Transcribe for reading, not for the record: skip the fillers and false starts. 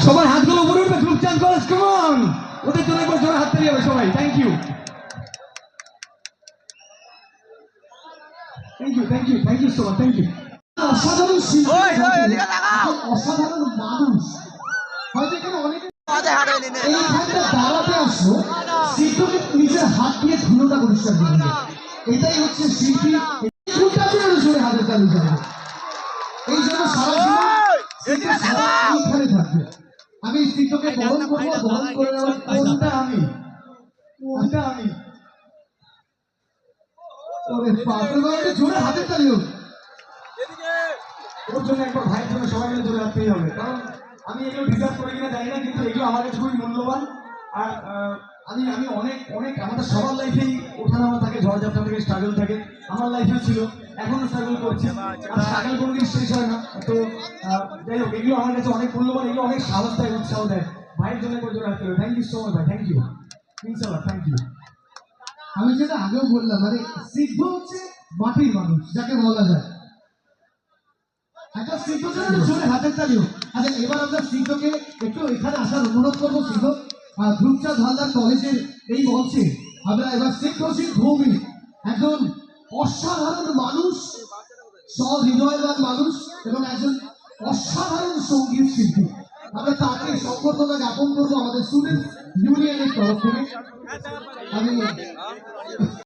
সবাই হাতগুলো উপরে উঠবে, গ্রুপচাঁদ কলেজ, কাম অন। ওদের জন্য একবার জোরে হাত তালি হবে সবাই। Thank you, thank you, thank you, thank you so much, thank you. অসাধারণ শিল্পী, অসাধারণ মানুষ। হয়তো এখানে অনেকে এইখানটা দাঁড়াতে আসলো, শিল্পীকে নিজের হাত দিয়ে ধুলোটা পরিষ্কার করে দিল। এটাই হচ্ছে শিল্পী। জোরে হাতের তালি যাবে, এই জন্য সারা জীবন এইখানে থাকবে। আমি শিল্পকে বরণ করবো, বরণ করে নেওয়ার কোনটা আমি, কোনটা আমি। ওরে বাপরে, জোরে হাতের তালি হোক ওর জন্য। একবার ভাইয়ের জন্য সবাই মিলে জোরে রাখতেই হবে, কারণ আমি এগুলো ডিজার্ভ করে কিনা জানি না, কিন্তু এগুলো আমার কাছে খুবই মূল্যবান। আর আমি আমি অনেক অনেক আমাদের সবার লাইফেই ওঠানামা থাকে, ঝড়ঝাপটা থেকে স্ট্রাগল থাকে। আমার লাইফেও ছিল, এখনো স্ট্রাগল করছি, আর স্ট্রাগল কোনোদিন শেষ হয় না। তো যাই হোক, এগুলো আমার কাছে অনেক মূল্যবান, এগুলো অনেক সাহস দেয়, উৎসাহ দেয়। ভাইয়ের জন্য করে জোরে রাখতে হবে। থ্যাংক ইউ সো মাচ ভাই, থ্যাংক ইউ, ইনশাআল্লাহ, থ্যাংক ইউ। আমি যেটা আগেও বললাম, মানে সিদ্ধ হচ্ছে মাটির মানুষ যাকে বলা যায়। একটা সিদ্ধ জোরে হাতের তালিও। আচ্ছা, এবার আমরা সিদ্ধকে একটু এখানে আসার অনুরোধ করবো। সিদ্ধ গ্রুপচাঁদ হালদার কলেজের এই মঞ্চে আমরা এবার সিদ্ধ সিং ভৌমিক, একজন অসাধারণ মানুষ, সহৃদয়বান মানুষ এবং একজন অসাধারণ সঙ্গীত শিল্পী। আমরা তাকে সংবর্ধনা জ্ঞাপন করবো আমাদের স্টুডেন্ট ইউনিয়নের তরফ থেকে। আমি